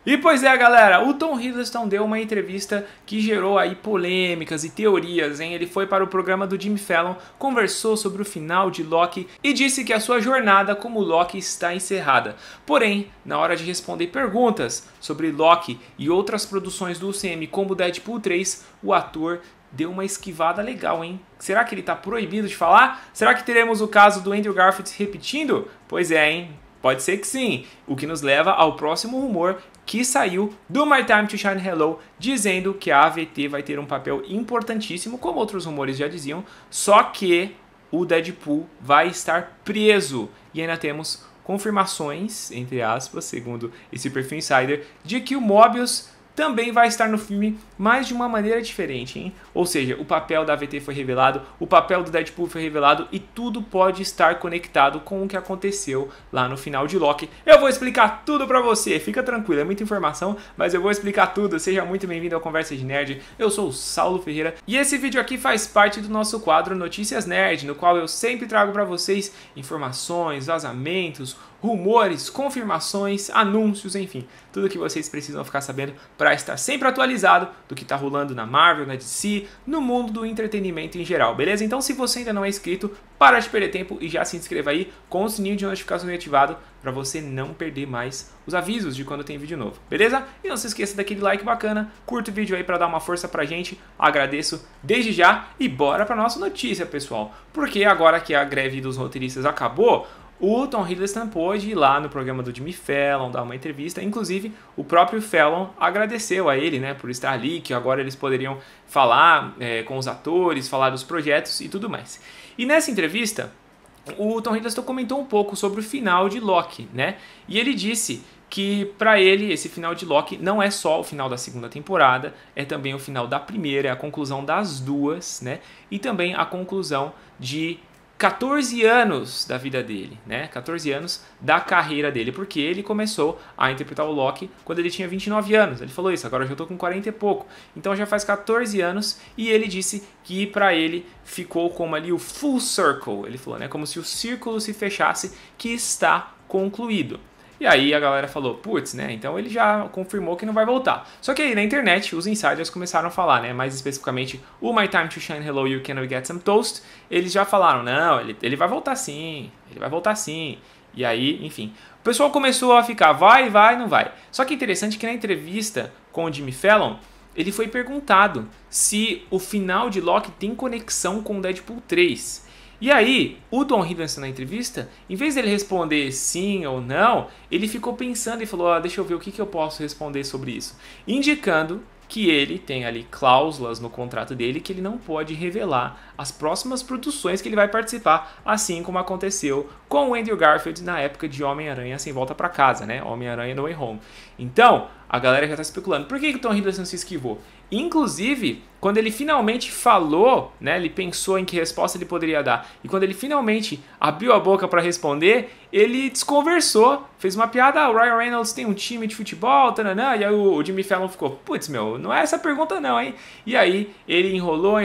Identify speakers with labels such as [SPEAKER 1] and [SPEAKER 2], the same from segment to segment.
[SPEAKER 1] E pois é, galera, o Tom Hiddleston deu uma entrevista que gerou aí polêmicas e teorias, hein? Ele foi para o programa do Jimmy Fallon, conversou sobre o final de Loki e disse que a sua jornada como Loki está encerrada. Porém, na hora de responder perguntas sobre Loki e outras produções do UCM como Deadpool 3, o ator deu uma esquivada legal, hein? Será que ele está proibido de falar? Será que teremos o caso do Andrew Garfield se repetindo? Pois é, hein? Pode ser que sim, o que nos leva ao próximo rumor que saiu do My Time to Shine Hello, dizendo que a AVT vai ter um papel importantíssimo, como outros rumores já diziam, só que o Deadpool vai estar preso. E ainda temos confirmações, entre aspas, segundo esse perfil insider, de que o Mobius também vai estar no filme, mas de uma maneira diferente, hein? Ou seja, o papel da AVT foi revelado, o papel do Deadpool foi revelado e tudo pode estar conectado com o que aconteceu lá no final de Loki. Eu vou explicar tudo pra você, fica tranquilo, é muita informação, mas eu vou explicar tudo. Seja muito bem-vindo ao Conversa de Nerd, eu sou o Saulo Ferreira e esse vídeo aqui faz parte do nosso quadro Notícias Nerd, no qual eu sempre trago pra vocês informações, vazamentos, rumores, confirmações, anúncios, enfim, tudo que vocês precisam ficar sabendo para estar sempre atualizado do que está rolando na Marvel, na DC, no mundo do entretenimento em geral, beleza? Então, se você ainda não é inscrito, para de perder tempo e já se inscreva aí com o sininho de notificações ativado para você não perder mais os avisos de quando tem vídeo novo, beleza? E não se esqueça daquele like bacana, curta o vídeo aí para dar uma força pra gente, agradeço desde já e bora para nossa notícia, pessoal, porque agora que a greve dos roteiristas acabou, o Tom Hiddleston pôde ir lá no programa do Jimmy Fallon, dar uma entrevista. Inclusive, o próprio Fallon agradeceu a ele, né, por estar ali, que agora eles poderiam falar com os atores, falar dos projetos e tudo mais. E nessa entrevista, o Tom Hiddleston comentou um pouco sobre o final de Loki, né? E ele disse que para ele esse final de Loki não é só o final da segunda temporada, é também o final da primeira, é a conclusão das duas, né? E também a conclusão de 14 anos da vida dele, né? 14 anos da carreira dele, porque ele começou a interpretar o Loki quando ele tinha 29 anos. Ele falou isso, agora eu já tô com 40 e pouco. Então já faz 14 anos e ele disse que para ele ficou como ali o full circle. Ele falou, né? Como se o círculo se fechasse, que está concluído. E aí a galera falou, putz, né, então ele já confirmou que não vai voltar. Só que aí na internet os insiders começaram a falar, né, mais especificamente o My Time to Shine Hello, You Can We Get Some Toast, eles já falaram, não, ele vai voltar sim, ele vai voltar sim. E aí, enfim, o pessoal começou a ficar, vai, não vai. Só que é interessante que na entrevista com o Jimmy Fallon, ele foi perguntado se o final de Loki tem conexão com Deadpool 3. E aí, o Tom Hiddleston na entrevista, em vez dele responder sim ou não, ele ficou pensando e falou, deixa eu ver o que eu posso responder sobre isso. Indicando que ele tem ali cláusulas no contrato dele que ele não pode revelar as próximas produções que ele vai participar, assim como aconteceu com o Andrew Garfield na época de Homem-Aranha Sem Volta Pra Casa, né? Homem-Aranha No Way Home. Então, a galera já tá especulando, por que o Tom Hiddleston se esquivou? Inclusive, quando ele finalmente falou, né, ele pensou em que resposta ele poderia dar, e quando ele finalmente abriu a boca para responder, ele desconversou, fez uma piada, o Ryan Reynolds tem um time de futebol, tananã, e aí o Jimmy Fallon ficou, putz, meu, não é essa pergunta não, hein? E aí ele enrolou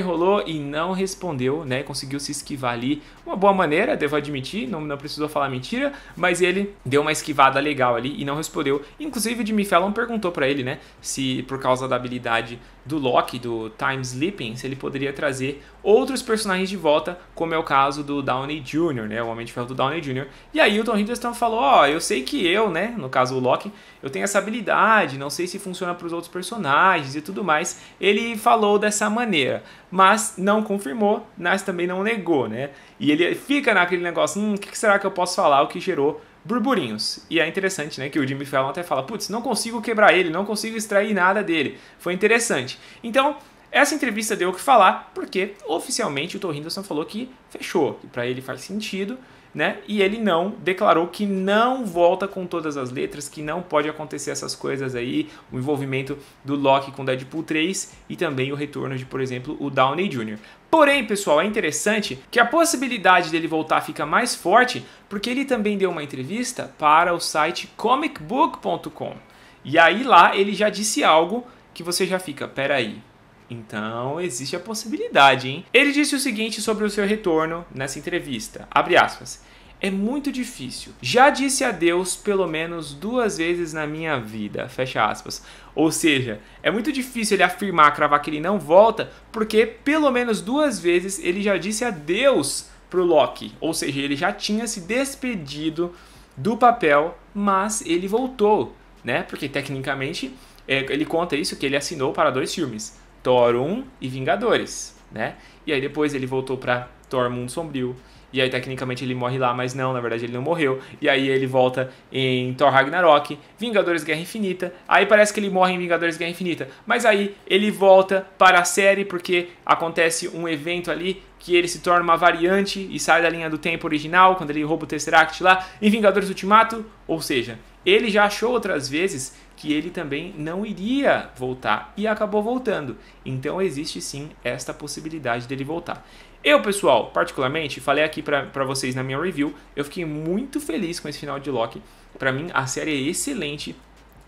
[SPEAKER 1] e não respondeu, né, conseguiu se esquivar ali, uma boa maneira, devo admitir, não precisou falar mentira, mas ele deu uma esquivada legal ali e não respondeu. Inclusive o Jimmy Fallon perguntou para ele, né, se por causa da habilidade do Loki, do Time Sleeping, se ele poderia trazer outros personagens de volta, como é o caso do Downey Jr., né, o Homem de Ferro do Downey Jr. E aí o Tom Hiddleston falou, eu sei que eu, né, no caso o Loki, eu tenho essa habilidade, não sei se funciona para os outros personagens e tudo mais. Ele falou dessa maneira, mas não confirmou, mas também não negou, né? E ele fica naquele negócio, o que será que eu posso falar, o que gerou burburinhos. E é interessante, né, que o Jimmy Fallon até fala, putz, não consigo quebrar ele, não consigo extrair nada dele. Foi interessante. Então, essa entrevista deu o que falar, porque oficialmente o Tom Hiddleston falou que fechou, que para ele faz sentido, né? E ele não declarou que não volta com todas as letras, que não pode acontecer essas coisas aí, o envolvimento do Loki com Deadpool 3 e também o retorno de, por exemplo, o Downey Jr. Porém, pessoal, é interessante que a possibilidade dele voltar fica mais forte porque ele também deu uma entrevista para o site comicbook.com. E aí lá ele já disse algo que você já fica, peraí. Então, existe a possibilidade, hein? Ele disse o seguinte sobre o seu retorno nessa entrevista, abre aspas, é muito difícil. Já disse adeus pelo menos 2 vezes na minha vida, fecha aspas. Ou seja, é muito difícil ele afirmar, cravar que ele não volta, porque pelo menos 2 vezes ele já disse adeus pro Loki. Ou seja, ele já tinha se despedido do papel, mas ele voltou, né? Porque tecnicamente ele conta isso, que ele assinou para 2 filmes, Thor 1 e Vingadores, né? E aí depois ele voltou para Thor Mundo Sombrio. E aí, tecnicamente, ele morre lá, mas não, na verdade ele não morreu. E aí ele volta em Thor Ragnarok, Vingadores Guerra Infinita. Aí parece que ele morre em Vingadores Guerra Infinita. Mas aí ele volta para a série porque acontece um evento ali que ele se torna uma variante e sai da linha do tempo original, quando ele rouba o Tesseract lá, em Vingadores Ultimato. Ou seja, ele já achou outras vezes que ele também não iria voltar e acabou voltando. Então existe sim esta possibilidade dele voltar. Eu, pessoal, particularmente, falei aqui pra vocês na minha review, eu fiquei muito feliz com esse final de Loki. Pra mim, a série é excelente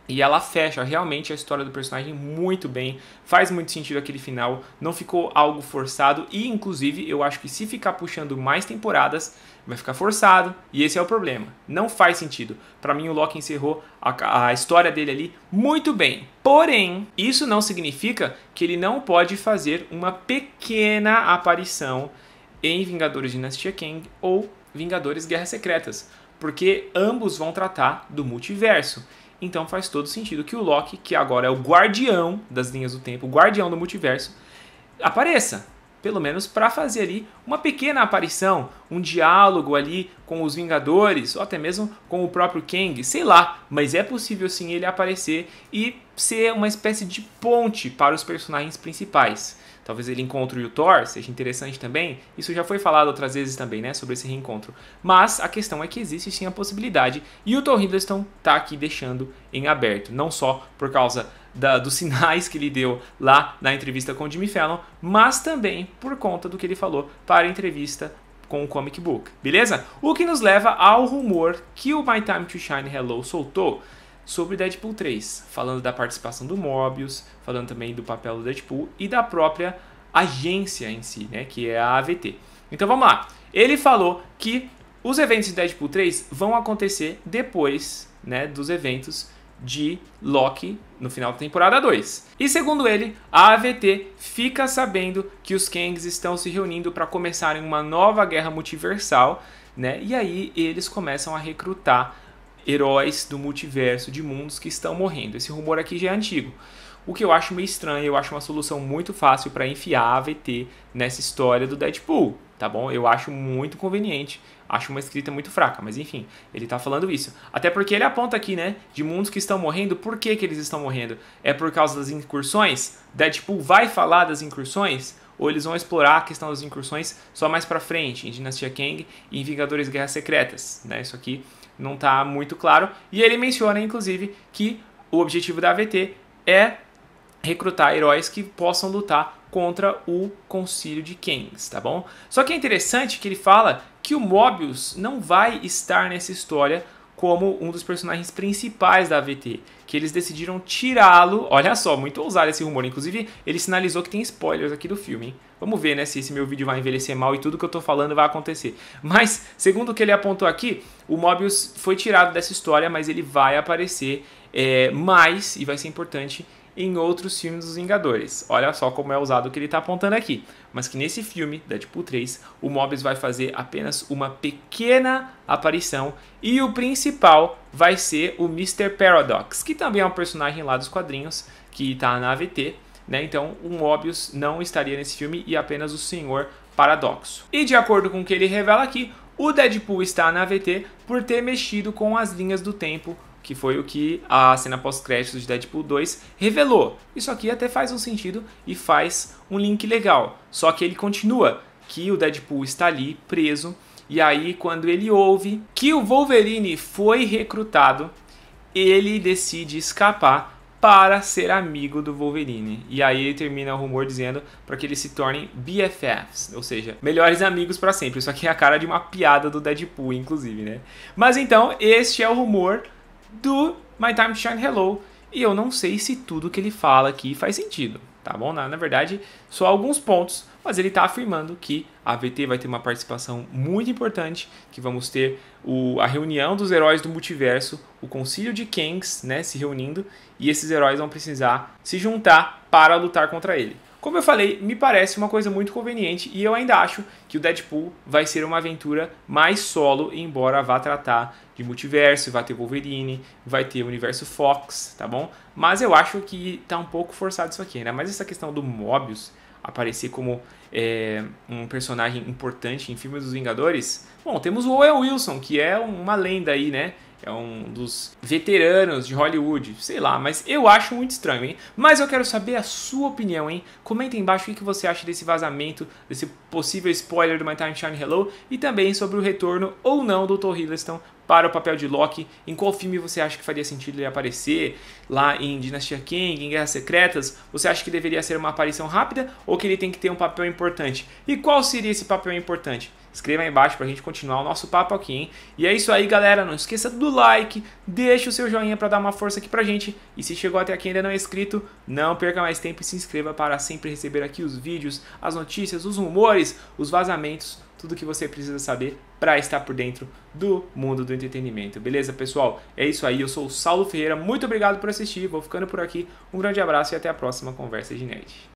[SPEAKER 1] e ela fecha realmente a história do personagem muito bem. Faz muito sentido aquele final, não ficou algo forçado e, inclusive, eu acho que se ficar puxando mais temporadas, vai ficar forçado e esse é o problema. Não faz sentido. Pra mim, o Loki encerrou a história dele ali muito bem. Porém, isso não significa que ele não pode fazer uma pequena aparição em Vingadores Dinastia Kang ou Vingadores Guerras Secretas, porque ambos vão tratar do multiverso. Então faz todo sentido que o Loki, que agora é o guardião das linhas do tempo, o guardião do multiverso, apareça. Pelo menos para fazer ali uma pequena aparição, um diálogo ali com os Vingadores, ou até mesmo com o próprio Kang, sei lá. Mas é possível sim ele aparecer e ser uma espécie de ponte para os personagens principais. Talvez ele encontre o Thor, seja interessante também. Isso já foi falado outras vezes também, né, sobre esse reencontro. Mas a questão é que existe sim a possibilidade e o Tom Hiddleston está aqui deixando em aberto. Não só por causa dos sinais que ele deu lá na entrevista com o Jimmy Fallon, mas também por conta do que ele falou para a entrevista com o Comic Book, beleza? O que nos leva ao rumor que o My Time to Shine Hello soltou sobre Deadpool 3, falando da participação do Mobius, falando também do papel do Deadpool e da própria agência em si, né, que é a AVT. Então vamos lá. Ele falou que os eventos de Deadpool 3 vão acontecer depois, né, dos eventos de Loki no final da temporada 2. E segundo ele, a AVT fica sabendo que os Kangs estão se reunindo para começarem uma nova guerra multiversal, né? E aí eles começam a recrutar heróis do multiverso de mundos que estão morrendo. Esse rumor aqui já é antigo. O que eu acho meio estranho, eu acho uma solução muito fácil para enfiar a AVT nessa história do Deadpool, tá bom? Eu acho muito conveniente, acho uma escrita muito fraca, mas enfim, ele tá falando isso. Até porque ele aponta aqui, né, de mundos que estão morrendo, por que que eles estão morrendo? É por causa das incursões? Deadpool vai falar das incursões? Ou eles vão explorar a questão das incursões só mais pra frente, em Dinastia Kang e em Vingadores Guerras Secretas, né? Isso aqui não tá muito claro. E ele menciona, inclusive, que o objetivo da AVT é recrutar heróis que possam lutar contra o Concílio de Kangs, tá bom? Só que é interessante que ele fala que o Mobius não vai estar nessa história como um dos personagens principais da AVT, que eles decidiram tirá-lo. Olha só, muito ousado esse rumor. Inclusive, ele sinalizou que tem spoilers aqui do filme, hein? Vamos ver, né, se esse meu vídeo vai envelhecer mal e tudo que eu tô falando vai acontecer. Mas, segundo o que ele apontou aqui, o Mobius foi tirado dessa história, mas ele vai aparecer mais, e vai ser importante, em outros filmes dos Vingadores. Olha só como é usado o que ele está apontando aqui. Mas que nesse filme, Deadpool 3, o Mobius vai fazer apenas uma pequena aparição e o principal vai ser o Mr. Paradox, que também é um personagem lá dos quadrinhos que está na AVT, né? Então o Mobius não estaria nesse filme e apenas o Senhor Paradoxo. E de acordo com o que ele revela aqui, o Deadpool está na AVT por ter mexido com as linhas do tempo, que foi o que a cena pós-créditos de Deadpool 2 revelou. Isso aqui até faz um sentido e faz um link legal. Só que ele continua que o Deadpool está ali preso, e aí quando ele ouve que o Wolverine foi recrutado, ele decide escapar para ser amigo do Wolverine. E aí ele termina o rumor dizendo para que eles se tornem BFFs, ou seja, melhores amigos para sempre. Isso aqui é a cara de uma piada do Deadpool, inclusive, né? Mas então, este é o rumor do My Time to Shine Hello, e eu não sei se tudo que ele fala aqui faz sentido, tá tá bom? Na verdade, só alguns pontos, mas ele está afirmando que a AVT vai ter uma participação muito importante, que vamos ter a reunião dos heróis do multiverso, o concílio de Kangs, né, se reunindo, e esses heróis vão precisar se juntar para lutar contra ele. Como eu falei, me parece uma coisa muito conveniente e eu ainda acho que o Deadpool vai ser uma aventura mais solo, embora vá tratar de multiverso, vai ter Wolverine, vai ter o universo Fox, tá bom? Mas eu acho que tá um pouco forçado isso aqui, né? Mas essa questão do Mobius aparecer como um personagem importante em filmes dos Vingadores, bom, temos o Owen Wilson, que é uma lenda aí, né? É um dos veteranos de Hollywood, sei lá, mas eu acho muito estranho, hein? Mas eu quero saber a sua opinião, hein? Comenta aí embaixo o que você acha desse vazamento, desse possível spoiler do My Time to Shine Hello e também sobre o retorno ou não do Tom Hiddleston para o papel de Loki. Em qual filme você acha que faria sentido ele aparecer? Lá em Dinastia Kang, em Guerras Secretas? Você acha que deveria ser uma aparição rápida ou que ele tem que ter um papel importante? E qual seria esse papel importante? Escreva aí embaixo pra gente continuar o nosso papo aqui, hein? E é isso aí, galera. Não esqueça do like, deixa o seu joinha pra dar uma força aqui pra gente. E se chegou até aqui e ainda não é inscrito, não perca mais tempo e se inscreva para sempre receber aqui os vídeos, as notícias, os rumores, os vazamentos, tudo que você precisa saber para estar por dentro do mundo do entretenimento. Beleza, pessoal? É isso aí. Eu sou o Saulo Ferreira. Muito obrigado por assistir. Vou ficando por aqui. Um grande abraço e até a próxima Conversa de Nerd.